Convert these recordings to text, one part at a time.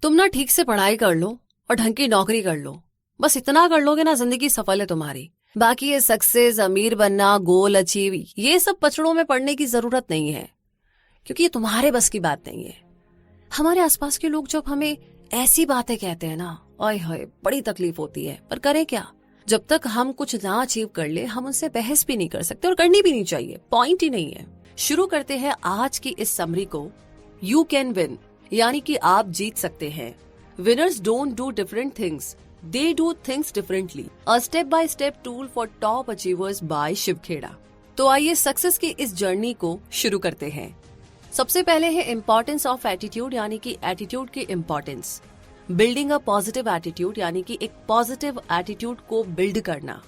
तुम ना ठीक से पढ़ाई कर लो और ढंग की नौकरी कर लो। बस इतना कर लोगे ना, जिंदगी सफल है तुम्हारी। बाकी ये सक्सेस, अमीर बनना, गोल अचीव, ये सब पचड़ों में पड़ने की जरूरत नहीं है, क्योंकि ये तुम्हारे बस की बात नहीं है। हमारे आसपास के लोग जब हमें ऐसी बातें कहते हैं ना, ओए होए, बड़ी तकलीफ होती है। पर करें क्या? जब तक हम कुछ ना अचीव कर ले, हम उनसे बहस भी नहीं कर सकते और करनी भी नहीं चाहिए। पॉइंट ही नहीं है। शुरू करते हैं आज की इस समरी को। यू कैन विन, यानी कि आप जीत सकते हैं। Winners don't do different things, they do things differently. A step by step tool for top achievers by Shiv Khera. तो आइए सक्सेस की इस जर्नी को शुरू करते हैं। सबसे पहले है इम्पोर्टेंस ऑफ एटीट्यूड, यानी कि एटीट्यूड की importance. Building a positive attitude, यानी कि एक पॉजिटिव एटीट्यूड को बिल्ड करना।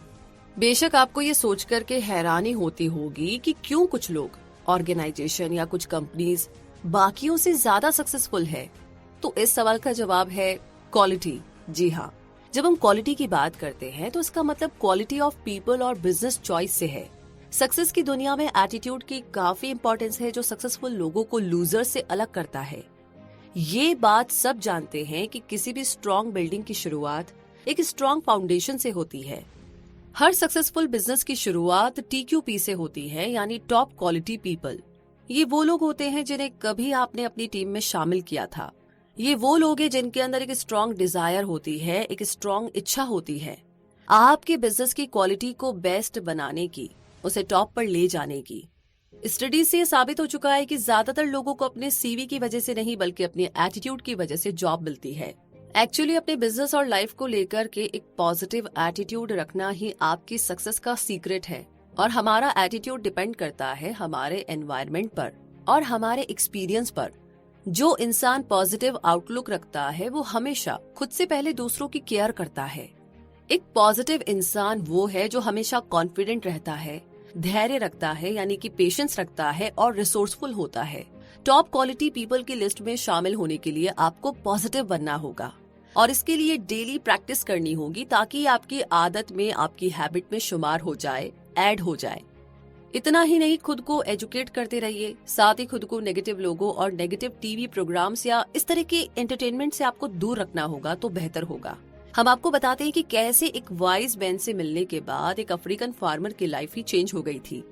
बेशक आपको ये सोच करके हैरानी होती होगी कि क्यों कुछ लोग, ऑर्गेनाइजेशन या कुछ कंपनीज बाकियों से ज्यादा सक्सेसफुल है। तो इस सवाल का जवाब है क्वालिटी। जी हाँ, जब हम क्वालिटी की बात करते हैं तो इसका मतलब क्वालिटी ऑफ पीपल और बिजनेस चॉइस से है। सक्सेस की दुनिया में एटीट्यूड की काफी इंपॉर्टेंस है, जो सक्सेसफुल लोगों को लूजर से अलग करता है। ये बात सब जानते हैं कि किसी भी स्ट्रॉन्ग बिल्डिंग की शुरुआत एक स्ट्रॉन्ग फाउंडेशन से होती है। हर सक्सेसफुल बिजनेस की शुरुआत TQP से होती है, यानी टॉप क्वालिटी पीपल। ये वो लोग होते हैं जिन्हें कभी आपने अपनी टीम में शामिल किया था। ये वो लोग हैं जिनके अंदर एक स्ट्रॉन्ग डिजायर होती है, एक स्ट्रॉन्ग इच्छा होती है आपके बिजनेस की क्वालिटी को बेस्ट बनाने की, उसे टॉप पर ले जाने की। स्टडी से साबित हो चुका है कि ज्यादातर लोगों को अपने CV की वजह से नहीं, बल्कि अपने एटीट्यूड की वजह से जॉब मिलती है। एक्चुअली अपने बिजनेस और लाइफ को लेकर के एक पॉजिटिव एटीट्यूड रखना ही आपकी सक्सेस का सीक्रेट है। और हमारा एटीट्यूड डिपेंड करता है हमारे एनवायरनमेंट पर और हमारे एक्सपीरियंस पर। जो इंसान पॉजिटिव आउटलुक रखता है वो हमेशा खुद से पहले दूसरों की केयर करता है। एक पॉजिटिव इंसान वो है जो हमेशा कॉन्फिडेंट रहता है, धैर्य रखता है, यानी कि पेशेंस रखता है और रिसोर्सफुल होता है। टॉप क्वालिटी पीपल की लिस्ट में शामिल होने के लिए आपको पॉजिटिव बनना होगा और इसके लिए डेली प्रैक्टिस करनी होगी, ताकि आपकी आदत में, आपकी हैबिट में शुमार हो जाए, ऐड हो जाए। इतना ही नहीं, खुद को एजुकेट करते रहिए, साथ ही खुद को नेगेटिव लोगों और नेगेटिव TV प्रोग्राम्स या इस तरह के एंटरटेनमेंट से आपको दूर रखना होगा तो बेहतर होगा। हम आपको बताते हैं कि कैसे एक वाइज मैन से मिलने के बाद एक अफ्रीकन फार्मर की लाइफ ही चेंज हो गई थी।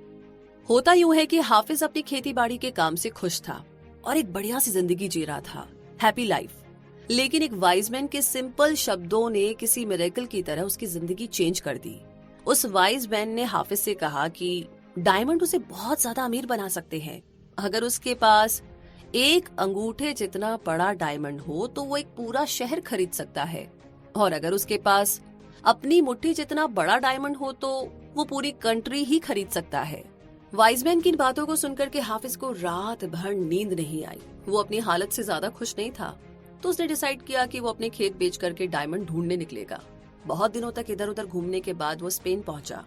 होता यूं है कि हाफिज अपनी खेती बाड़ी के काम से खुश था और एक बढ़िया सी जिंदगी जी रहा था, हैप्पी लाइफ। लेकिन एक वाइज मैन के सिंपल शब्दों ने किसी मिरेकल की तरह उसकी जिंदगी चेंज कर दी। उस वाइज मैन ने हाफिज से कहा कि डायमंड उसे बहुत ज्यादा अमीर बना सकते हैं। अगर उसके पास एक अंगूठे जितना बड़ा डायमंड हो तो वो एक पूरा शहर खरीद सकता है, और अगर उसके पास अपनी मुट्ठी जितना बड़ा डायमंड हो तो वो पूरी कंट्री ही खरीद सकता है। वाइजमैन की इन बातों को सुनकर के हाफिज को रात भर नींद नहीं आई। वो अपनी हालत से ज्यादा खुश नहीं था, तो उसने डिसाइड किया कि वो अपने खेत बेच करके डायमंड ढूंढने निकलेगा। बहुत दिनों तक इधर उधर घूमने के बाद वो स्पेन पहुंचा।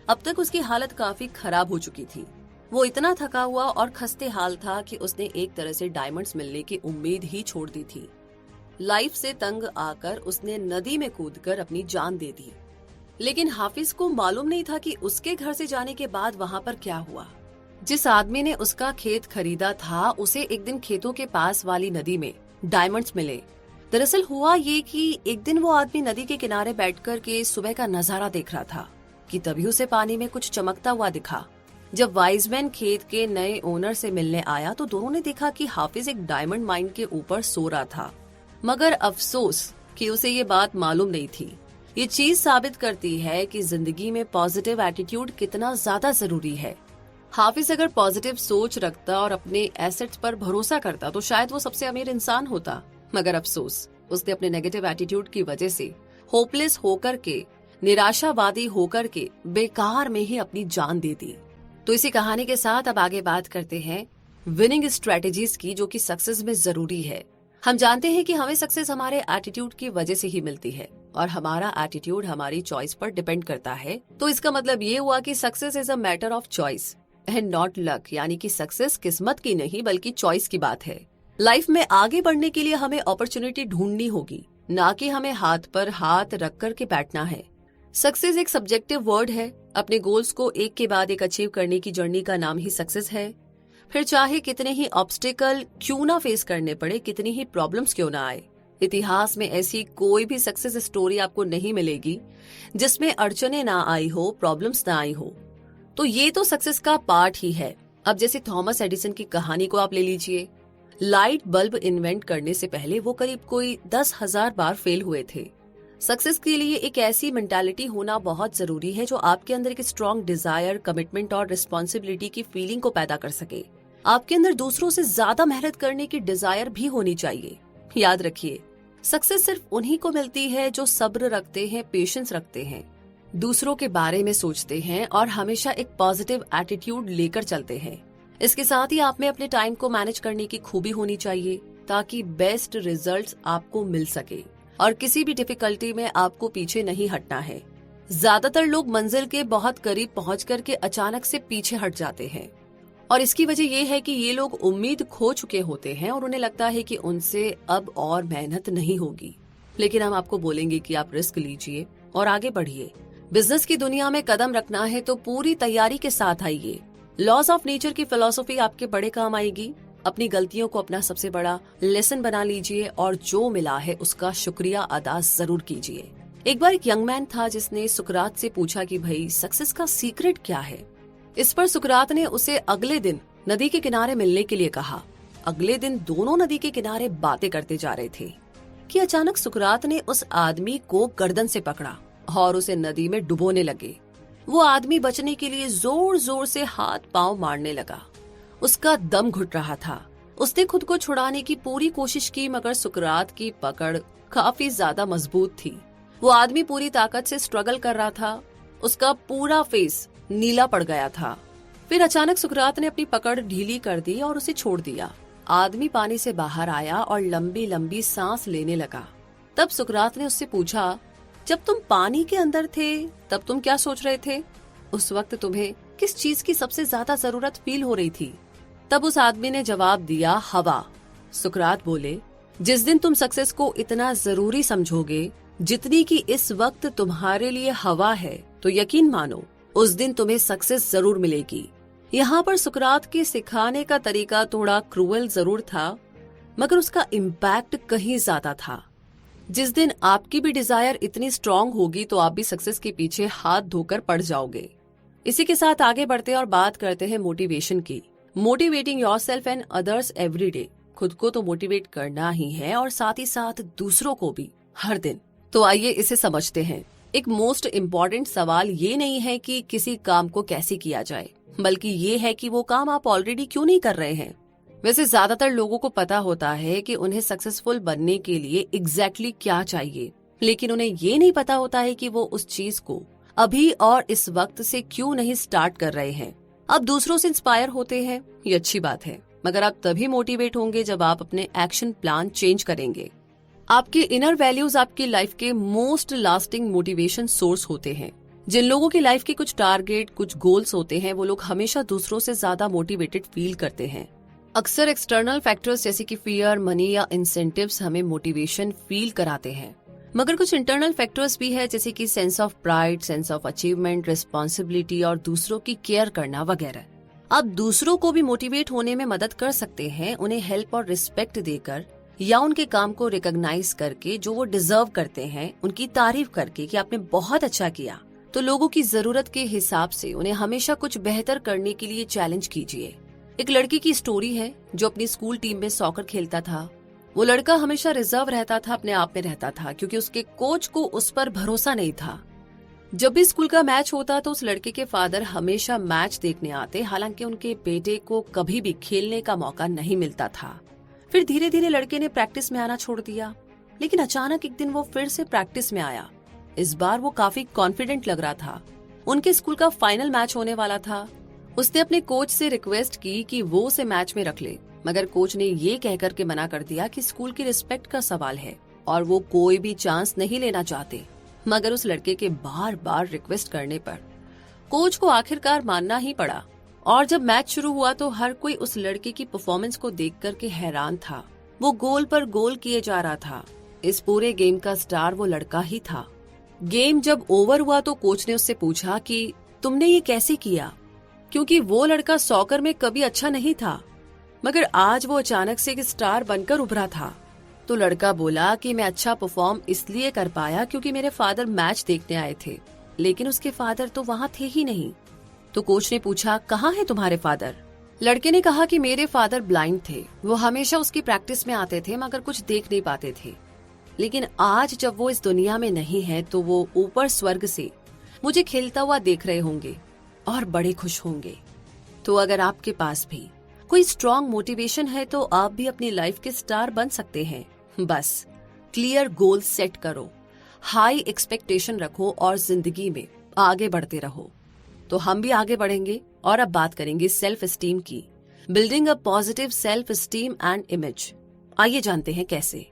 अब तक उसकी हालत काफी खराब हो चुकी थी। वो इतना थका हुआ और खस्ते हाल था कि उसने एक तरह से डायमंड्स मिलने की उम्मीद ही छोड़ दी थी। लाइफ से तंग आकर उसने नदी में कूदकर अपनी जान दे दी। लेकिन हाफिज को मालूम नहीं था कि उसके घर से जाने के बाद वहाँ पर क्या हुआ। जिस आदमी ने उसका खेत खरीदा था, उसे एक दिन खेतों के पास वाली नदी में डायमंड्स मिले। दरअसल हुआ ये कि एक दिन वो आदमी नदी के किनारे बैठकर के सुबह का नजारा देख रहा था कि तभी उसे पानी में कुछ चमकता हुआ दिखा। जब वाइजमैन खेत के नए ओनर से मिलने आया तो दोनों ने देखा कि हाफिज एक डायमंड माइन के ऊपर सो रहा था, मगर अफसोस कि उसे ये बात मालूम नहीं थी। ये चीज साबित करती है कि जिंदगी में पॉजिटिव एटीट्यूड कितना ज्यादा जरूरी है। हाफिज अगर पॉजिटिव सोच रखता और अपने एसेट्स पर भरोसा करता तो शायद वो सबसे अमीर इंसान होता, मगर अफसोस उसने अपने नेगेटिव एटीट्यूड की वजह से होपलेस होकर के, निराशावादी होकर के बेकार में ही अपनी जान दे दी। तो इसी कहानी के साथ अब आगे बात करते हैं विनिंग स्ट्रेटेजीज की, जो कि सक्सेस में जरूरी है। हम जानते हैं कि हमें सक्सेस हमारे एटीट्यूड की वजह से ही मिलती है और हमारा एटीट्यूड हमारी चॉइस पर डिपेंड करता है। तो इसका मतलब ये हुआ कि success is a matter of choice and not luck, यानी कि सक्सेस किस्मत की नहीं बल्कि चॉइस की बात है। लाइफ में आगे बढ़ने के लिए हमें अपॉर्चुनिटी ढूंढनी होगी, ना कि हमें हाथ पर हाथ रख कर के बैठना है। सक्सेस एक सब्जेक्टिव वर्ड है। अपने गोल्स को एक के बाद एक अचीव करने की जर्नी का नाम ही सक्सेस है। फिर चाहे कितने ही ऑब्स्टिकल क्यों ना फेस करने पड़े, कितनी ही प्रॉब्लम्स क्यों ना आए, इतिहास में ऐसी कोई भी सक्सेस स्टोरी आपको नहीं मिलेगी जिसमें अड़चने ना आई हो, प्रॉब्लम्स ना आई हो। तो ये तो सक्सेस का पार्ट ही है। अब जैसे थॉमस एडिसन की कहानी को आप ले लीजिए। लाइट बल्ब इन्वेंट करने से पहले वो करीब कोई 10,000 बार फेल हुए थे। सक्सेस के लिए एक ऐसी मेंटालिटी होना बहुत जरूरी है जो आपके अंदर एक स्ट्रॉन्ग डिजायर, कमिटमेंट और रिस्पॉन्सिबिलिटी की फीलिंग को पैदा कर सके। आपके अंदर दूसरों से ज्यादा मेहनत करने की डिजायर भी होनी चाहिए। याद रखिए, सक्सेस सिर्फ उन्हीं को मिलती है जो सब्र रखते हैं, पेशेंस रखते हैं, दूसरों के बारे में सोचते हैं और हमेशा एक पॉजिटिव एटीट्यूड लेकर चलते हैं। इसके साथ ही आप में अपने टाइम को मैनेज करने की खूबी होनी चाहिए ताकि बेस्ट रिजल्ट्स आपको मिल सके और किसी भी डिफिकल्टी में आपको पीछे नहीं हटना है। ज्यादातर लोग मंजिल के बहुत करीब पहुंच करके अचानक से पीछे हट जाते हैं और इसकी वजह ये है कि ये लोग उम्मीद खो चुके होते हैं और उन्हें लगता है कि उनसे अब और मेहनत नहीं होगी। लेकिन हम आपको बोलेंगे कि आप रिस्क लीजिए और आगे बढ़िए। बिजनेस की दुनिया में कदम रखना है तो पूरी तैयारी के साथ आइए। लॉज ऑफ नेचर की फिलॉसफी आपके बड़े काम आएगी। अपनी गलतियों को अपना सबसे बड़ा लेसन बना लीजिए और जो मिला है उसका शुक्रिया अदा जरूर कीजिए। एक बार एक यंग मैन था जिसने सुकरात से पूछा कि भाई सक्सेस का सीक्रेट क्या है। इस पर सुकरात ने उसे अगले दिन नदी के किनारे मिलने के लिए कहा। अगले दिन दोनों नदी के किनारे बातें करते जा रहे थे कि अचानक सुकरात ने उस आदमी को गर्दन से पकड़ा और उसे नदी में डुबोने लगे। वो आदमी बचने के लिए जोर जोर से हाथ पांव मारने लगा। उसका दम घुट रहा था। उसने खुद को छुड़ाने की पूरी कोशिश की मगर सुकरात की पकड़ काफी ज्यादा मजबूत थी। वो आदमी पूरी ताकत से स्ट्रगल कर रहा था। उसका पूरा फेस नीला पड़ गया था। फिर अचानक सुकरात ने अपनी पकड़ ढीली कर दी और उसे छोड़ दिया। आदमी पानी से बाहर आया और लंबी लंबी सांस लेने लगा। तब सुकरात ने उससे पूछा, जब तुम पानी के अंदर थे तब तुम क्या सोच रहे थे? उस वक्त तुम्हें किस चीज की सबसे ज्यादा जरूरत फील हो रही थी? तब उस आदमी ने जवाब दिया, हवा। सुकरात बोले, जिस दिन तुम सक्सेस को इतना जरूरी समझोगे जितनी कि इस वक्त तुम्हारे लिए हवा है तो यकीन मानो उस दिन तुम्हें सक्सेस जरूर मिलेगी। यहाँ पर सुकरात के सिखाने का तरीका थोड़ा क्रूअल जरूर था मगर उसका इम्पैक्ट कहीं ज्यादा था। जिस दिन आपकी भी डिजायर इतनी स्ट्रांग होगी तो आप भी सक्सेस के पीछे हाथ धोकर पड़ जाओगे। इसी के साथ आगे बढ़ते और बात करते हैं मोटिवेशन की। Motivating yourself and others every day. खुद को तो मोटिवेट करना ही है और साथ ही साथ दूसरों को भी हर दिन। तो आइए इसे समझते हैं। एक मोस्ट इम्पॉर्टेंट सवाल ये नहीं है कि किसी काम को कैसे किया जाए, बल्कि ये है कि वो काम आप ऑलरेडी क्यों नहीं कर रहे हैं। वैसे ज्यादातर लोगों को पता होता है कि उन्हें सक्सेसफुल बनने के लिए एग्जैक्टली क्या चाहिए, लेकिन उन्हें ये नहीं पता होता है कि वो उस चीज को अभी और इस वक्त से क्यों नहीं स्टार्ट कर रहे हैं। आप दूसरों से इंस्पायर होते हैं, ये अच्छी बात है, मगर आप तभी मोटिवेट होंगे जब आप अपने एक्शन प्लान चेंज करेंगे। आपके इनर वैल्यूज आपकी लाइफ के मोस्ट लास्टिंग मोटिवेशन सोर्स होते हैं। जिन लोगों की लाइफ के कुछ टारगेट, कुछ गोल्स होते हैं, वो लोग हमेशा दूसरों से ज्यादा मोटिवेटेड फील करते हैं। अक्सर एक्सटर्नल फैक्टर्स जैसे कि फियर, मनी या इंसेंटिव्स हमें मोटिवेशन फील कराते हैं, मगर कुछ इंटरनल फैक्टर्स भी है जैसे कि sense of pride, sense of achievement, responsibility और दूसरों की केयर करना वगैरह। आप दूसरों को भी मोटिवेट होने में मदद कर सकते हैं, उन्हें हेल्प और रिस्पेक्ट देकर या उनके काम को रिकॉग्नाइज करके जो वो डिजर्व करते हैं, उनकी तारीफ करके कि आपने बहुत अच्छा किया। तो लोगों की जरूरत के हिसाब से उन्हें हमेशा कुछ बेहतर करने के लिए चैलेंज कीजिए। एक लड़के की स्टोरी है जो अपनी स्कूल टीम में सॉकर खेलता था। वो लड़का हमेशा रिजर्व रहता था, अपने आप में रहता था, क्योंकि उसके कोच को उस पर भरोसा नहीं था। जब भी स्कूल का मैच होता तो उस लड़के के फादर हमेशा मैच देखने आते, हालांकि उनके बेटे को कभी भी खेलने का मौका नहीं मिलता था। फिर धीरे धीरे लड़के ने प्रैक्टिस में आना छोड़ दिया, लेकिन अचानक एक दिन वो फिर से प्रैक्टिस में आया। इस बार वो काफी कॉन्फिडेंट लग रहा था। उनके स्कूल का फाइनल मैच होने वाला था। उसने अपने कोच से रिक्वेस्ट की कि वो उसे मैच में रख ले, मगर कोच ने ये कहकर के मना कर दिया कि स्कूल की रिस्पेक्ट का सवाल है और वो कोई भी चांस नहीं लेना चाहते। मगर उस लड़के के बार बार रिक्वेस्ट करने पर कोच को आखिरकार मानना ही पड़ा। और जब मैच शुरू हुआ तो हर कोई उस लड़के की परफॉर्मेंस को देख कर के हैरान था। वो गोल पर गोल किए जा रहा था। इस पूरे गेम का स्टार वो लड़का ही था। गेम जब ओवर हुआ तो कोच ने उससे पूछा कि तुमने ये कैसे किया, क्योंकि वो लड़का सॉकर में कभी अच्छा नहीं था, मगर आज वो अचानक से एक स्टार बनकर उभरा था। तो लड़का बोला कि मैं अच्छा परफॉर्म इसलिए कर पाया क्योंकि मेरे फादर मैच देखने आए थे, लेकिन उसके फादर तो वहाँ थे ही नहीं। तो कोच ने पूछा, कहाँ है तुम्हारे फादर? लड़के ने कहा कि मेरे फादर ब्लाइंड थे, वो हमेशा उसकी प्रैक्टिस में आते थे मगर कुछ देख नहीं पाते थे, लेकिन आज जब वो इस दुनिया में नहीं है तो वो ऊपर स्वर्ग से मुझे खेलता हुआ देख रहे होंगे और बड़े खुश होंगे। तो अगर आपके पास भी कोई स्ट्रॉन्ग मोटिवेशन है तो आप भी अपनी लाइफ के स्टार बन सकते हैं। बस क्लियर गोल सेट करो, हाई एक्सपेक्टेशन रखो और जिंदगी में आगे बढ़ते रहो। तो हम भी आगे बढ़ेंगे और अब बात करेंगे सेल्फ एस्टीम की। Building a positive self esteem and image. आइए जानते हैं कैसे।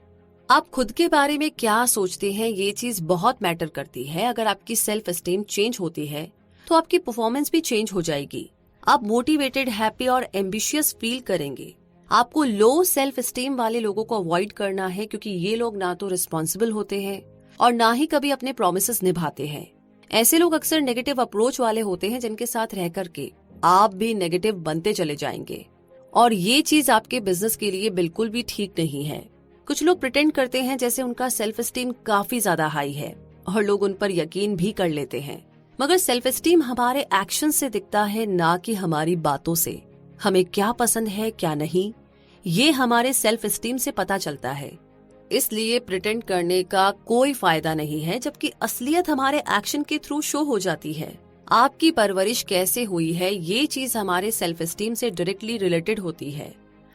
आप खुद के बारे में क्या सोचते हैं, ये चीज बहुत मैटर करती है। अगर आपकी सेल्फ एस्टीम चेंज होती है तो आपकी परफॉर्मेंस भी चेंज हो जाएगी। आप मोटिवेटेड, हैप्पी और एम्बिशियस फील करेंगे। आपको लो सेल्फ एस्टीम वाले लोगों को अवॉइड करना है क्योंकि ये लोग ना तो रिस्पॉन्सिबल होते हैं और ना ही कभी अपने प्रोमिसेस निभाते हैं। ऐसे लोग अक्सर नेगेटिव अप्रोच वाले होते हैं जिनके साथ रह करके आप भी नेगेटिव बनते चले जाएंगे और ये चीज आपके बिजनेस के लिए बिल्कुल भी ठीक नहीं है। कुछ लोग प्रिटेंड करते हैं जैसे उनका सेल्फ एस्टीम काफी ज्यादा हाई है और लोग उन पर यकीन भी कर लेते हैं, मगर सेल्फ एस्टीम हमारे एक्शन से दिखता है, ना कि हमारी बातों से। हमें क्या पसंद है क्या नहीं, ये हमारे सेल्फ एस्टीम से पता चलता है। इसलिए प्रिटेंड करने का कोई फायदा नहीं है, जबकि असलियत हमारे एक्शन के थ्रू शो हो जाती है। आपकी परवरिश कैसे हुई है, ये चीज हमारे सेल्फ एस्टीम से डायरेक्टली रिलेटेड होती है।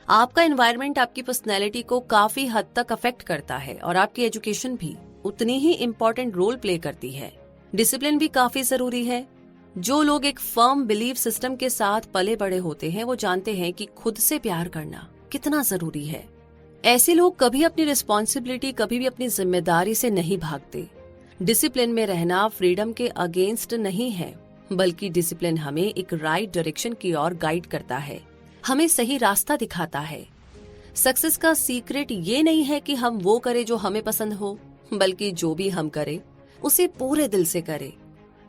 आपका एनवायरनमेंट आपकी पर्सनैलिटी को काफी हद तक अफेक्ट करता है और आपकी एजुकेशन भी उतनी ही इम्पोर्टेंट रोल प्ले करती है। डिसिप्लिन भी काफी जरूरी है। जो लोग एक फर्म बिलीफ सिस्टम के साथ पले बड़े होते हैं वो जानते हैं कि खुद से प्यार करना कितना जरूरी है। ऐसे लोग कभी अपनी रिस्पॉन्सिबिलिटी, कभी भी अपनी जिम्मेदारी से नहीं भागते। डिसिप्लिन में रहना फ्रीडम के अगेंस्ट नहीं है, बल्कि डिसिप्लिन हमें एक राइट डायरेक्शन की ओर गाइड करता है, हमें सही रास्ता दिखाता है। सक्सेस का सीक्रेट ये नहीं है कि हम वो करें जो हमें पसंद हो, बल्कि जो भी हम करें उसे पूरे दिल से करें।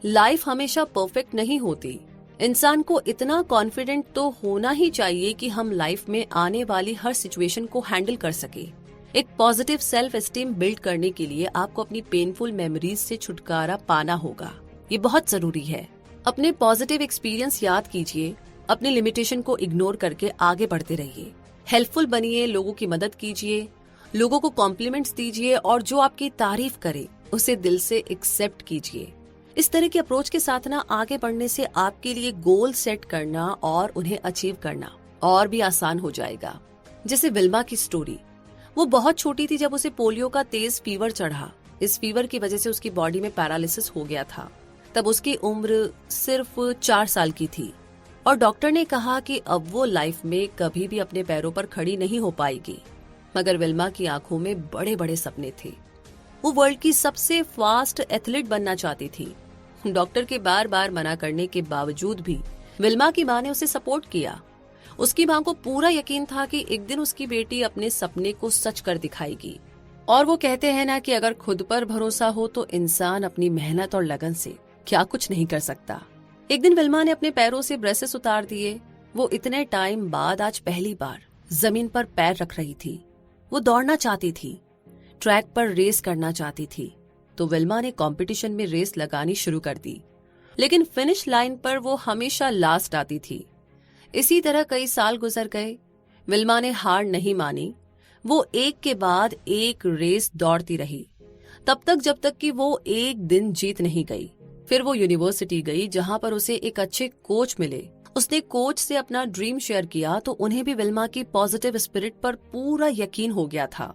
लाइफ हमेशा परफेक्ट नहीं होती। इंसान को इतना कॉन्फिडेंट तो होना ही चाहिए कि हम लाइफ में आने वाली हर सिचुएशन को हैंडल कर सके। एक पॉजिटिव सेल्फ एस्टीम बिल्ड करने के लिए आपको अपनी पेनफुल मेमोरीज से छुटकारा पाना होगा। ये बहुत जरूरी है। अपने पॉजिटिव एक्सपीरियंस याद कीजिए, अपनी लिमिटेशन को इग्नोर करके आगे बढ़ते रहिए। हेल्पफुल बनिए, लोगों की मदद कीजिए, लोगों को कॉम्प्लीमेंट्स दीजिए और जो आपकी तारीफ करे उसे दिल से एक्सेप्ट कीजिए। इस तरह की अप्रोच के साथ ना आगे बढ़ने से आपके लिए गोल सेट करना और उन्हें अचीव करना और भी आसान हो जाएगा। जैसे विल्मा की स्टोरी, वो बहुत छोटी थी जब उसे पोलियो का तेज फीवर चढ़ा। इस फीवर की वजह से उसकी बॉडी में पैरालिसिस हो गया था। तब उसकी उम्र सिर्फ 4 साल की थी और डॉक्टर ने कहा कि अब वो लाइफ में कभी भी अपने पैरों पर खड़ी नहीं हो पाएगी। मगर विल्मा की आंखों में बड़े बड़े सपने थे। वो वर्ल्ड की सबसे फास्ट एथलीट बनना चाहती थी। डॉक्टर के बार बार मना करने के बावजूद भी विल्मा की मां ने उसे सपोर्ट किया। उसकी मां को पूरा यकीन था कि एक दिन उसकी बेटी अपने सपने को सच कर दिखाएगी। और वो कहते हैं ना कि अगर खुद पर भरोसा हो तो इंसान अपनी मेहनत और लगन से क्या कुछ नहीं कर सकता। एक दिन विल्मा ने अपने पैरों से ब्रेसेस उतार दिए। वो इतने टाइम बाद आज पहली बार जमीन पर पैर रख रही थी। वो दौड़ना चाहती थी, ट्रैक पर रेस करना चाहती थी। तो विल्मा ने कंपटीशन में रेस लगानी शुरू कर दी, लेकिन फिनिश लाइन पर वो हमेशा लास्ट आती थी। इसी तरह कई साल गुजर गए। विल्मा ने हार नहीं मानी। वो एक के बाद एक रेस दौड़ती रही, तब तक जब तक कि वो एक दिन जीत नहीं गई। फिर वो यूनिवर्सिटी गई जहां पर उसे एक अच्छे कोच मिले। उसने कोच से अपना ड्रीम शेयर किया तो उन्हें भी विल्मा की पॉजिटिव स्पिरिट पर पूरा यकीन हो गया था।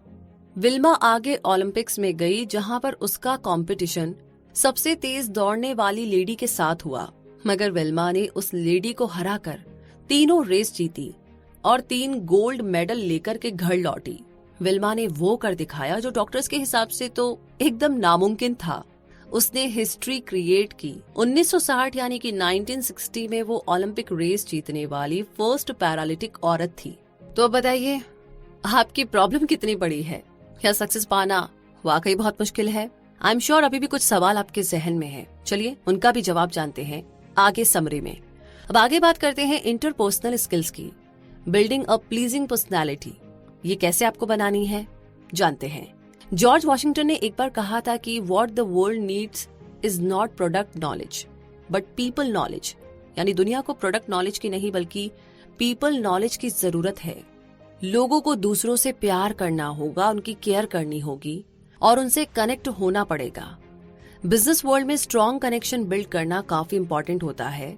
विल्मा आगे ओलंपिक्स में गई जहां पर उसका कंपटीशन सबसे तेज दौड़ने वाली लेडी के साथ हुआ। मगर विल्मा ने उस लेडी को हराकर तीनों रेस जीती और 3 गोल्ड मेडल लेकर के घर लौटी। विल्मा ने वो कर दिखाया जो डॉक्टर्स के हिसाब से तो एकदम नामुमकिन था। उसने हिस्ट्री क्रिएट की। 1960 यानी कि 1960 में वो ओलंपिक रेस जीतने वाली फर्स्ट पैरालिटिक औरत थी। तो अब बताइए, आपकी प्रॉब्लम कितनी बड़ी है? क्या सक्सेस पाना वाकई बहुत मुश्किल है? आई एम श्योर अभी भी कुछ सवाल आपके जहन में है। चलिए उनका भी जवाब जानते हैं आगे समरी में। अब आगे बात करते हैं इंटरपर्सनल स्किल्स की। बिल्डिंग अ प्लीजिंग पर्सनैलिटी, ये कैसे आपको बनानी है? जानते हैं। जॉर्ज वॉशिंगटन ने एक बार कहा था कि what the world needs is not product knowledge but people knowledge. यानी दुनिया को प्रोडक्ट नॉलेज की नहीं बल्कि पीपल नॉलेज की जरूरत है। लोगों को दूसरों से प्यार करना होगा, उनकी केयर करनी होगी और उनसे कनेक्ट होना पड़ेगा। बिजनेस वर्ल्ड में स्ट्रॉन्ग कनेक्शन बिल्ड करना काफी इंपॉर्टेंट होता है।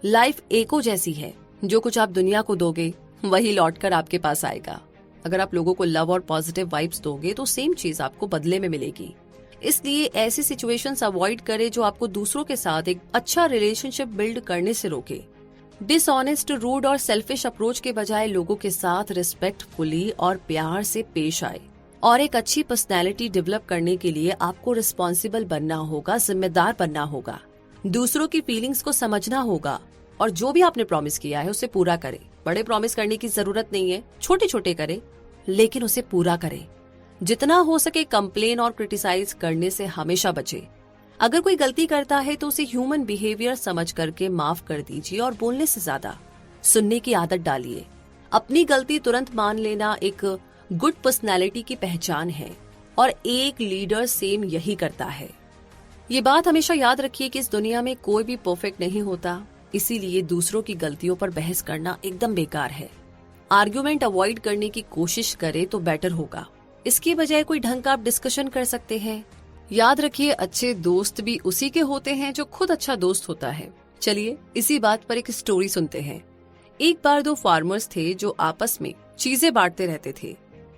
लाइफ एको जैसी है, जो कुछ आप दुनिया को दोगे वही लौटकर आपके पास आएगा। अगर आप लोगों को लव और पॉजिटिव वाइब्स दोगे तो सेम चीज आपको बदले में मिलेगी। इसलिए ऐसी सिचुएशंस अवॉइड करें जो आपको दूसरों के साथ एक अच्छा रिलेशनशिप बिल्ड करने से रोके। डिसऑनेस्ट, रूड और सेल्फिश अप्रोच के बजाय लोगों के साथ रिस्पेक्टफुली और प्यार से पेश आए। और एक अच्छी पर्सनैलिटी डेवलप करने के लिए आपको रिस्पॉन्सिबल बनना होगा, जिम्मेदार बनना होगा, दूसरों की फीलिंग्स को समझना होगा और जो भी आपने प्रॉमिस किया है उसे पूरा करें। बड़े प्रॉमिस करने की जरूरत नहीं है, छोटे छोटे करें लेकिन उसे पूरा करें। जितना हो सके कंप्लेन और क्रिटिसाइज करने से हमेशा बचे। अगर कोई गलती करता है तो उसे ह्यूमन बिहेवियर समझ करके माफ कर दीजिए और बोलने से ज्यादा सुनने की आदत डालिए। अपनी गलती तुरंत मान लेना एक गुड पर्सनैलिटी की पहचान है और एक लीडर सेम यही करता है। ये बात हमेशा याद रखिए कि इस दुनिया में कोई भी परफेक्ट नहीं होता, इसीलिए दूसरों की गलतियों पर बहस करना एकदम बेकार है। आर्ग्यूमेंट अवॉइड करने की कोशिश करें तो बेटर होगा। इसके बजाय कोई ढंग का आप डिस्कशन कर सकते हैं। याद रखिए, अच्छे दोस्त भी उसी के होते हैं जो खुद अच्छा दोस्त होता है। चलिए इसी बात पर एक स्टोरी सुनते हैं। एक बार दो फार्मर्स थे जो आपस में चीजें बांटते रहते थे।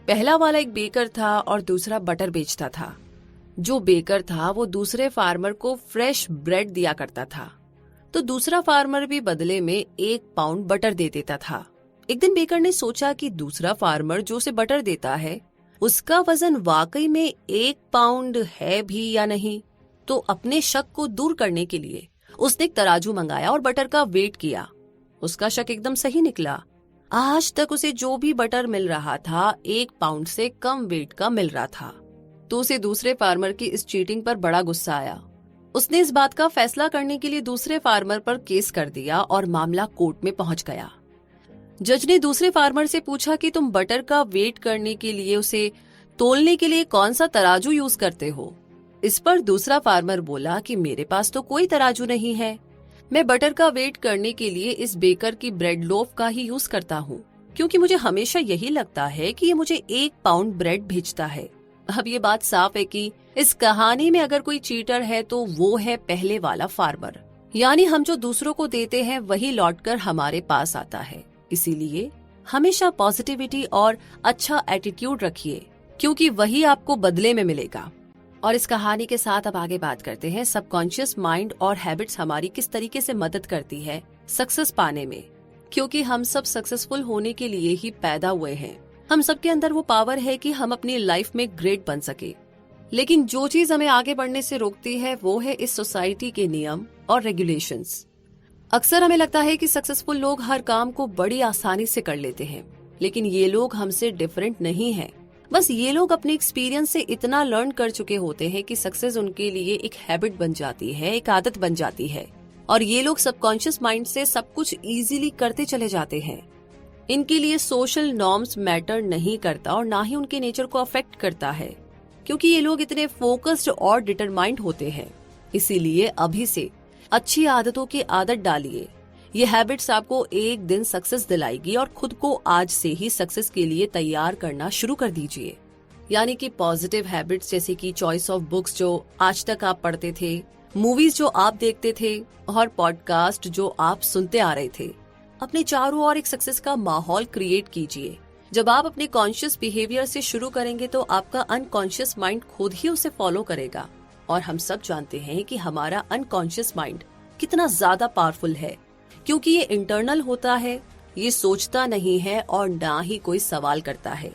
पहला वाला एक बेकर था और दूसरा बटर बेचता था। जो बेकर था वो दूसरे फार्मर को फ्रेश ब्रेड दिया करता था, तो दूसरा फार्मर भी बदले में 1 पाउंड बटर दे देता था। एक दिन बेकर ने सोचा कि दूसरा फार्मर जो उसे बटर देता है उसका वजन वाकई में 1 पाउंड है भी या नहीं। तो अपने शक को दूर करने के लिए उसने एक तराजू मंगाया और बटर का वेट किया। उसका शक एकदम सही निकला। आज तक उसे जो भी बटर मिल रहा था 1 पाउंड से कम वेट का मिल रहा था। तो उसे दूसरे फार्मर की इस चीटिंग पर बड़ा गुस्सा आया। उसने इस बात का फैसला करने के लिए दूसरे फार्मर पर केस कर दिया और मामला कोर्ट में पहुंच गया। जज ने दूसरे फार्मर से पूछा कि तुम बटर का वेट करने के लिए, उसे तोलने के लिए कौन सा तराजू यूज करते हो। इस पर दूसरा फार्मर बोला कि मेरे पास तो कोई तराजू नहीं है, मैं बटर का वेट करने के लिए इस बेकर की ब्रेड लोफ का ही यूज करता हूँ, क्योंकि मुझे हमेशा यही लगता है कि ये मुझे 1 पाउंड ब्रेड भेजता है। अब ये बात साफ है कि इस कहानी में अगर कोई चीटर है तो वो है पहले वाला फार्मर। यानी हम जो दूसरों को देते हैं वही लौटकर हमारे पास आता है। इसीलिए हमेशा पॉजिटिविटी और अच्छा एटीट्यूड रखिए, क्योंकि वही आपको बदले में मिलेगा। और इस कहानी के साथ अब आगे बात करते हैं सबकॉन्शियस माइंड और हैबिट्स हमारी किस तरीके से मदद करती है सक्सेस पाने में। क्योंकि हम सब सक्सेसफुल होने के लिए ही पैदा हुए हैं। हम सबके अंदर वो पावर है कि हम अपनी लाइफ में ग्रेट बन सके। लेकिन जो चीज हमें आगे बढ़ने से रोकती है वो है इस सोसाइटी के नियम और रेगुलेशंस। अक्सर हमें लगता है कि सक्सेसफुल लोग हर काम को बड़ी आसानी से कर लेते हैं, लेकिन ये लोग हमसे डिफरेंट नहीं हैं। बस ये लोग अपने एक्सपीरियंस से इतना लर्न कर चुके होते हैं कि सक्सेस उनके लिए एक हैबिट बन जाती है, एक आदत बन जाती है। और ये लोग सबकॉन्शियस माइंड से सब कुछ इजीली करते चले जाते हैं। इनके लिए सोशल नॉर्म्स मैटर नहीं करता और ना ही उनके नेचर को अफेक्ट करता है, क्योंकि ये लोग इतने फोकस्ड और डिटरमाइंड होते हैं। इसीलिए अभी से अच्छी आदतों की आदत डालिए। ये हैबिट्स आपको एक दिन सक्सेस दिलाएगी और खुद को आज से ही सक्सेस के लिए तैयार करना शुरू कर दीजिए। यानी कि पॉजिटिव हैबिट्स जैसे कि चॉइस ऑफ बुक्स जो आज तक आप पढ़ते थे, मूवीज जो आप देखते थे और पॉडकास्ट जो आप सुनते आ रहे थे। अपने चारों ओर एक सक्सेस का माहौल क्रिएट कीजिए। जब आप अपने कॉन्शियस बिहेवियर से शुरू करेंगे तो आपका अनकॉन्शियस माइंड खुद ही उसे फॉलो करेगा। और हम सब जानते हैं कि हमारा अनकॉन्शियस माइंड कितना ज्यादा पावरफुल है, क्योंकि ये इंटरनल होता है, ये सोचता नहीं है और ना ही कोई सवाल करता है।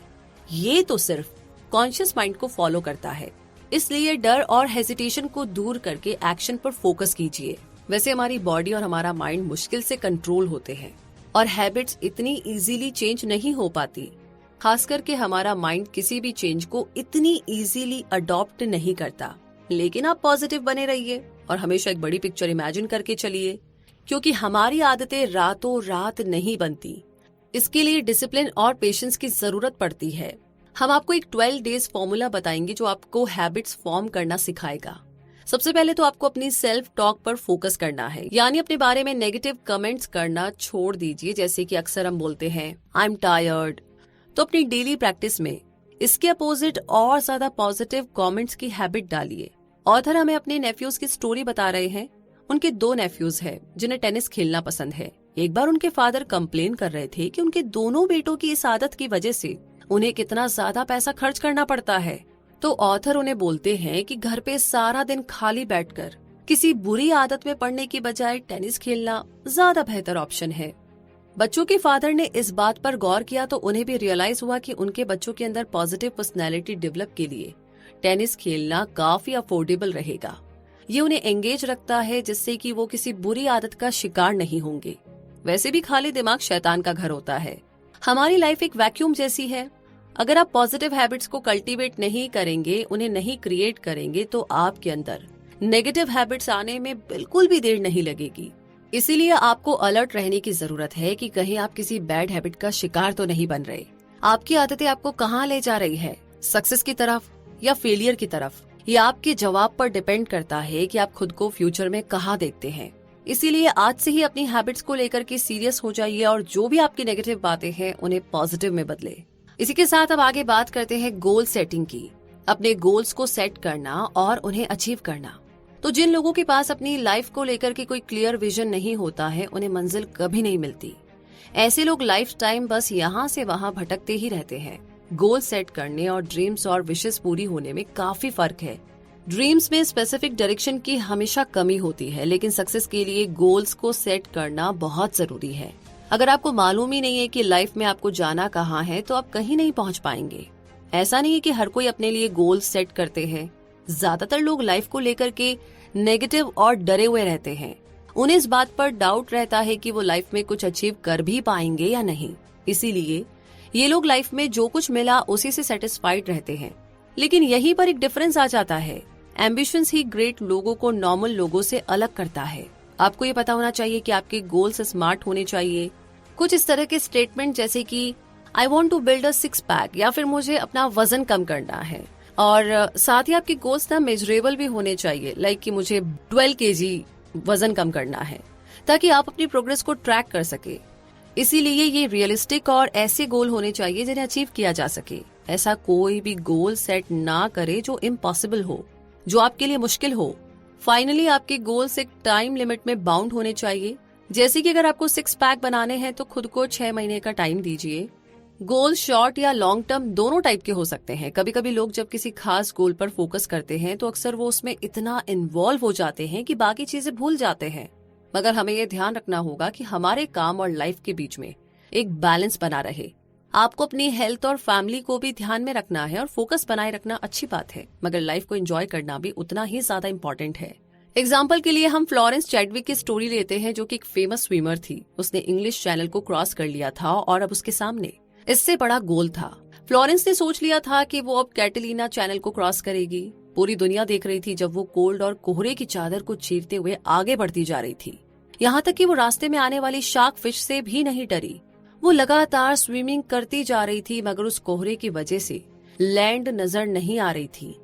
ये तो सिर्फ कॉन्शियस माइंड को फॉलो करता है। इसलिए डर और हेजिटेशन को दूर करके एक्शन पर फोकस कीजिए। वैसे हमारी बॉडी और हमारा माइंड मुश्किल से कंट्रोल होते हैं और हैबिट्स इतनी इजीली चेंज नहीं हो पाती। खास करके हमारा माइंड किसी भी चेंज को इतनी इजीली अडॉप्ट नहीं करता। लेकिन आप पॉजिटिव बने रहिए और हमेशा एक बड़ी पिक्चर इमेजिन करके चलिए, क्योंकि हमारी आदतें रातों रात नहीं बनती। इसके लिए डिसिप्लिन और पेशेंस की जरूरत पड़ती है। हम आपको एक 12 डेज फॉर्मूला बताएंगे जो आपको हैबिट्स फॉर्म करना सिखाएगा। सबसे पहले तो आपको अपनी सेल्फ टॉक पर फोकस करना है, यानी अपने बारे में नेगेटिव कमेंट्स करना छोड़ दीजिए। जैसे कि अक्सर हम बोलते हैं आई एम टायर्ड, तो अपनी डेली प्रैक्टिस में इसके अपोजिट और ज्यादा पॉजिटिव कमेंट्स की हैबिट डालिए। ऑथर हमें अपने नेफ्यूज की स्टोरी बता रहे हैं। उनके 2 नेफ्यूज हैं जिन्हें टेनिस खेलना पसंद है। एक बार उनके फादर कंप्लेन कर रहे थे कि उनके दोनों बेटों की इस आदत की वजह से उन्हें कितना ज्यादा पैसा खर्च करना पड़ता है। तो ऑथर उन्हें बोलते हैं कि घर पे सारा दिन खाली बैठकर किसी बुरी आदत में पड़ने की बजाय टेनिस खेलना ज्यादा बेहतर ऑप्शन है। बच्चों के फादर ने इस बात पर गौर किया तो उन्हें भी रियलाइज हुआ कि उनके बच्चों के अंदर पॉजिटिव पर्सनैलिटी डेवलप के लिए टेनिस खेलना काफी अफोर्डेबल रहेगा। ये उन्हें एंगेज रखता है जिससे कि वो किसी बुरी आदत का शिकार नहीं होंगे। वैसे भी खाली दिमाग शैतान का घर होता है। हमारी लाइफ एक वैक्यूम जैसी है। अगर आप पॉजिटिव हैबिट्स को कल्टीवेट नहीं करेंगे, उन्हें नहीं क्रिएट करेंगे, तो आपके अंदर नेगेटिव हैबिट्स आने में बिल्कुल भी देर नहीं लगेगी। इसीलिए आपको अलर्ट रहने की जरूरत है कि कहीं आप किसी बैड हैबिट का शिकार तो नहीं बन रहे। आपकी आदतें आपको कहाँ ले जा रही है, सक्सेस की तरफ या फेलियर की तरफ? ये आपके जवाब पर डिपेंड करता है कि आप खुद को फ्यूचर में कहाँ देखते हैं। इसीलिए आज से ही अपनी हैबिट्स को लेकर के सीरियस हो जाइए और जो भी आपकी नेगेटिव बातें हैं उन्हें पॉजिटिव में बदले। इसी के साथ अब आगे बात करते हैं गोल सेटिंग की। अपने गोल्स को सेट करना और उन्हें अचीव करना। तो जिन लोगों के पास अपनी लाइफ को लेकर के कोई क्लियर विजन नहीं होता है, उन्हें मंजिल कभी नहीं मिलती। ऐसे लोग लाइफ टाइम बस यहाँ से वहाँ भटकते ही रहते हैं। गोल सेट करने और ड्रीम्स और विशेस पूरी होने में काफी फर्क है। ड्रीम्स में स्पेसिफिक डायरेक्शन की हमेशा कमी होती है, लेकिन सक्सेस के लिए गोल्स को सेट करना बहुत जरूरी है। अगर आपको मालूम ही नहीं है कि लाइफ में आपको जाना कहाँ है, तो आप कहीं नहीं पहुँच पाएंगे। ऐसा नहीं है कि हर कोई अपने लिए गोल सेट करते हैं। ज्यादातर लोग लाइफ को लेकर के नेगेटिव और डरे हुए रहते हैं। उन्हें इस बात पर डाउट रहता है कि वो लाइफ में कुछ अचीव कर भी पाएंगे या नहीं। इसीलिए ये लोग लाइफ में जो कुछ मिला उसी से सेटिस्फाइड रहते हैं। लेकिन यहीं पर एक डिफरेंस आ जाता है। एम्बिशंस ही ग्रेट लोगों को नॉर्मल लोगों से अलग करता है। आपको ये पता होना चाहिए कि आपके गोल्स स्मार्ट होने चाहिए। कुछ इस तरह के स्टेटमेंट जैसे कि I want to build a 6 pack, या फिर मुझे अपना वजन कम करना है। और साथ ही आपके गोल्स ना मेजरेबल भी होने चाहिए, लाइक कि मुझे 12 केजी वजन कम करना है, ताकि आप अपनी प्रोग्रेस को ट्रैक कर सके। इसीलिए ये रियलिस्टिक और ऐसे गोल होने चाहिए जिन्हें अचीव किया जा सके। ऐसा कोई भी गोल सेट ना करे जो इम्पॉसिबल हो, जो आपके लिए मुश्किल हो। फाइनली आपके गोल्स एक टाइम लिमिट में बाउंड होने चाहिए। जैसे कि अगर आपको 6 पैक बनाने हैं तो खुद को 6 महीने का टाइम दीजिए। गोल शॉर्ट या लॉन्ग टर्म दोनों टाइप के हो सकते हैं। कभी कभी लोग जब किसी खास गोल पर फोकस करते हैं तो अक्सर वो उसमें इतना इन्वॉल्व हो जाते हैं कि बाकी चीजें भूल जाते हैं। मगर हमें ये ध्यान रखना होगा कि हमारे काम और लाइफ के बीच में एक बैलेंस बना रहे। आपको अपनी हेल्थ और फैमिली को भी ध्यान में रखना है और फोकस बनाए रखना अच्छी बात है, मगर लाइफ को एंजॉय करना भी उतना ही ज्यादा इम्पोर्टेंट है। एग्जाम्पल के लिए हम फ्लोरेंस चैडविक की स्टोरी लेते हैं, जो कि एक फेमस स्विमर थी। उसने इंग्लिश चैनल को क्रॉस कर लिया था और अब उसके सामने इससे बड़ा गोल था। फ्लोरेंस ने सोच लिया था कि वो अब कैटलीना चैनल को क्रॉस करेगी। पूरी दुनिया देख रही थी जब वो कोल्ड और कोहरे की चादर को चीरते हुए आगे बढ़ती जा रही थी। यहाँ तक कि वो रास्ते में आने वाली शार्क फिश से भी नहीं डरी। वो लगातार स्विमिंग करती जा रही थी, मगर उस कोहरे की वजह से लैंड नजर नहीं आ रही थी।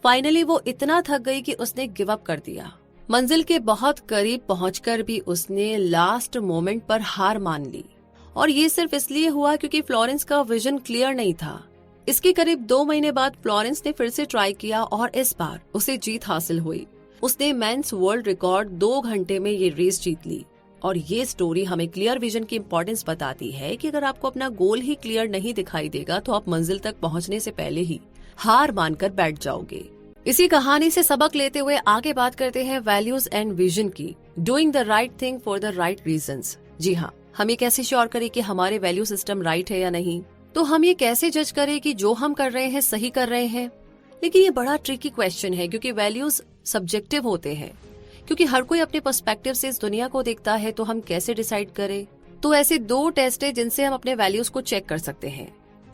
फाइनली वो इतना थक गई कि उसने गिव अप कर दिया। मंजिल के बहुत करीब पहुंचकर भी उसने लास्ट मोमेंट पर हार मान ली, और ये सिर्फ इसलिए हुआ क्योंकि फ्लोरेंस का विजन क्लियर नहीं था। इसके करीब 2 महीने बाद फ्लोरेंस ने फिर से ट्राई किया और इस बार उसे जीत हासिल हुई। उसने मेंस वर्ल्ड रिकॉर्ड 2 घंटे में ये रेस जीत ली। और ये स्टोरी हमें क्लियर विजन की इम्पोर्टेंस बताती है कि अगर आपको अपना गोल ही क्लियर नहीं दिखाई देगा तो आप मंजिल तक पहुंचने से पहले ही हार मानकर बैठ जाओगे। इसी कहानी से सबक लेते हुए आगे बात करते हैं वैल्यूज एंड विजन की। Doing the right thing for the right reasons. जी हाँ, हम ये कैसे श्योर करें कि हमारे वैल्यू सिस्टम राइट है या नहीं? तो हम ये कैसे जज करें कि जो हम कर रहे हैं सही कर रहे हैं? लेकिन ये बड़ा ट्रिकी क्वेश्चन है, क्योंकि वैल्यूज सब्जेक्टिव होते हैं। क्योंकि हर कोई अपने पर्सपेक्टिव से इस दुनिया को देखता है, तो हम कैसे डिसाइड करें? तो ऐसे 2 टेस्ट है जिनसे हम अपने वैल्यूज को चेक कर सकते हैं।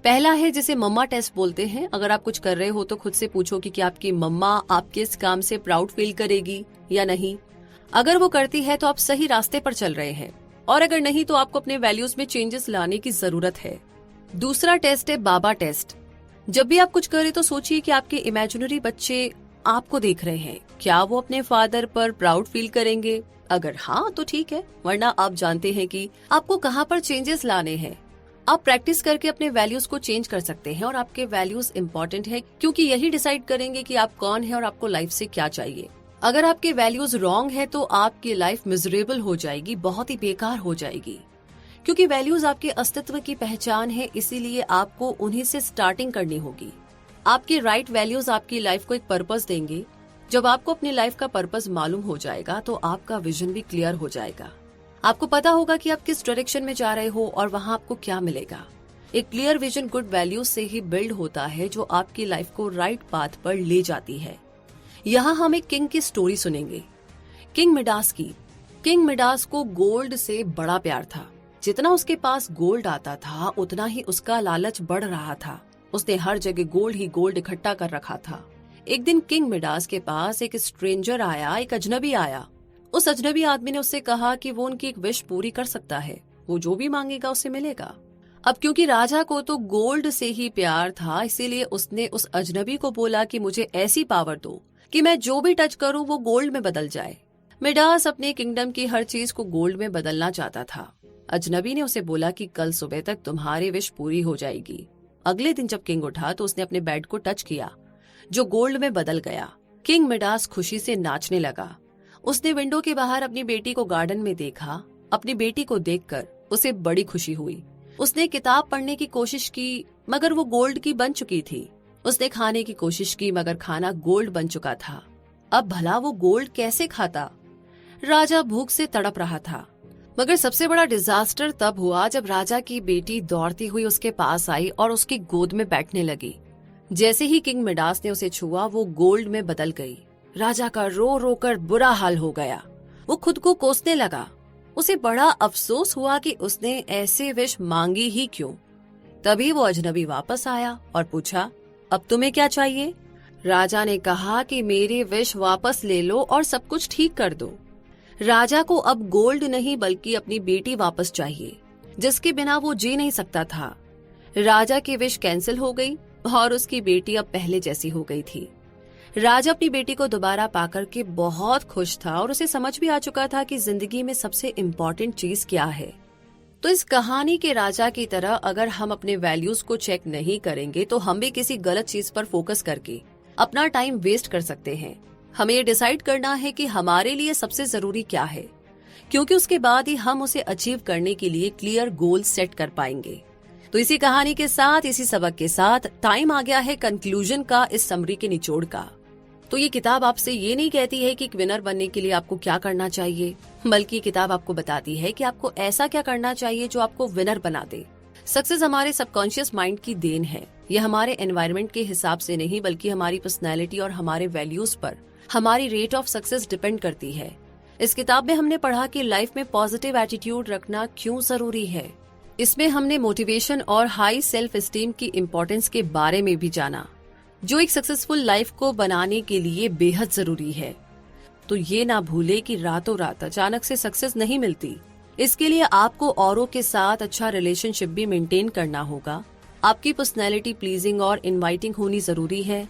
पहला है जिसे मम्मा टेस्ट बोलते हैं। अगर आप कुछ कर रहे हो तो खुद से पूछो कि क्या आपकी मम्मा आपके इस काम से प्राउड फील करेगी या नहीं। अगर वो करती है तो आप सही रास्ते पर चल रहे हैं, और अगर नहीं तो आपको अपने वैल्यूज में चेंजेस लाने की जरूरत है। दूसरा टेस्ट है बाबा टेस्ट। जब भी आप कुछ करें तो सोचिए कि आपके इमेजिनरी बच्चे आपको देख रहे हैं, क्या वो अपने फादर पर प्राउड फील करेंगे? अगर हाँ तो ठीक है, वरना आप जानते हैं कि आपको कहाँ पर चेंजेस लाने हैं। आप प्रैक्टिस करके अपने वैल्यूज को चेंज कर सकते हैं और आपके वैल्यूज इम्पोर्टेंट है क्योंकि यही डिसाइड करेंगे कि आप कौन है और आपको लाइफ से क्या चाहिए। अगर आपके वैल्यूज रॉन्ग है तो आपकी लाइफ मिजरेबल हो जाएगी, बहुत ही बेकार हो जाएगी, क्योंकि वैल्यूज आपके अस्तित्व की पहचान है, इसीलिए आपको उन्हीं से स्टार्टिंग करनी होगी। आपके राइट वैल्यूज आपकी लाइफ को एक पर्पस देंगे। जब आपको अपनी लाइफ का पर्पस मालूम हो जाएगा तो आपका विजन भी क्लियर हो जाएगा। आपको पता होगा कि आप किस डायरेक्शन में जा रहे हो और वहाँ आपको क्या मिलेगा। एक क्लियर विजन गुड वैल्यूज से ही बिल्ड होता है, जो आपकी लाइफ को राइट पाथ पर ले जाती है। यहाँ हम एक किंग की स्टोरी सुनेंगे, किंग मिडास की। किंग मिडास को गोल्ड से बड़ा प्यार था। जितना उसके पास गोल्ड आता था उतना ही उसका लालच बढ़ रहा था। उसने हर जगह गोल्ड ही गोल्ड इकट्ठा कर रखा था। एक दिन किंग मिडास के पास एक स्ट्रेंजर आया, एक अजनबी आया। उस अजनबी आदमी ने उससे कहा कि वो उनकी एक विश पूरी कर सकता है, वो जो भी मांगेगा उसे मिलेगा। अब क्योंकि राजा को तो गोल्ड से ही प्यार था, इसीलिए उसने उस अजनबी को बोला कि मुझे ऐसी पावर दो कि मैं जो भी टच करूं वो गोल्ड में बदल जाए। मिडास अपने किंगडम की हर चीज को गोल्ड में बदलना चाहता था। अजनबी ने उसे बोला कि कल सुबह तक तुम्हारी विश पूरी हो जाएगी। अगले दिन जब किंग उठा तो उसने अपने बेड को टच किया, जो गोल्ड में बदल गया। किंग मिडास खुशी से नाचने लगा। उसने विंडो के बाहर अपनी बेटी को गार्डन में देखा। अपनी बेटी को देखकर उसे बड़ी खुशी हुई। उसने किताब पढ़ने की कोशिश की, मगर वो गोल्ड की बन चुकी थी। उसने खाने की कोशिश की, मगर खाना गोल्ड बन चुका था। अब भला वो गोल्ड कैसे खाता? राजा भूख से तड़प रहा था। मगर सबसे बड़ा डिजास्टर तब हुआ जब राजा की बेटी दौड़ती हुई उसके पास आई और उसकी गोद में बैठने लगी। जैसे ही किंग मिडास ने उसे छुआ वो गोल्ड में बदल गई। राजा का रो रो कर बुरा हाल हो गया। वो खुद को कोसने लगा। उसे बड़ा अफसोस हुआ कि उसने ऐसे विश मांगी ही क्यों। तभी वो अजनबी वापस आया और पूछा, अब तुम्हें क्या चाहिए? राजा ने कहा कि मेरी विश वापस ले लो और सब कुछ ठीक कर दो। राजा को अब गोल्ड नहीं बल्कि अपनी बेटी वापस चाहिए, जिसके बिना वो जी नहीं सकता था। राजा की विश कैंसिल हो गई और उसकी बेटी अब पहले जैसी हो गई थी। राजा अपनी बेटी को दोबारा पाकर के बहुत खुश था और उसे समझ भी आ चुका था कि जिंदगी में सबसे इम्पोर्टेंट चीज क्या है। तो इस कहानी के राजा की तरह अगर हम अपने वैल्यूज को चेक नहीं करेंगे तो हम भी किसी गलत चीज पर फोकस करके अपना टाइम वेस्ट कर सकते हैं। हमें ये डिसाइड करना है कि हमारे लिए सबसे जरूरी क्या है, क्योंकि उसके बाद ही हम उसे अचीव करने के लिए क्लियर गोल सेट कर पाएंगे। तो इसी कहानी के साथ, इसी सबक के साथ टाइम आ गया है कंक्लूजन का, इस समरी के निचोड़ का। तो ये किताब आपसे ये नहीं कहती है कि एक विनर बनने के लिए आपको क्या करना चाहिए, बल्कि किताब आपको बताती है कि आपको ऐसा क्या करना चाहिए जो आपको विनर बना दे। सक्सेस हमारे सबकॉन्शियस माइंड की देन है। यह हमारे एनवायरनमेंट के हिसाब से नहीं बल्कि हमारी पर्सनैलिटी और हमारे वैल्यूज पर हमारी रेट ऑफ सक्सेस डिपेंड करती है। इस किताब में हमने पढ़ा कि लाइफ में पॉजिटिव एटीट्यूड रखना क्यों जरूरी है। इसमें हमने मोटिवेशन और हाई सेल्फ एस्टीम की इम्पोर्टेंस के बारे में भी जाना, जो एक सक्सेसफुल लाइफ को बनाने के लिए बेहद जरूरी है। तो ये ना भूले कि रातों रात अचानक से सक्सेस नहीं मिलती। इसके लिए आपको औरों के साथ अच्छा रिलेशनशिप भी मेंटेन करना होगा। आपकी पर्सनैलिटी प्लीजिंग और इनवाइटिंग होनी जरूरी है।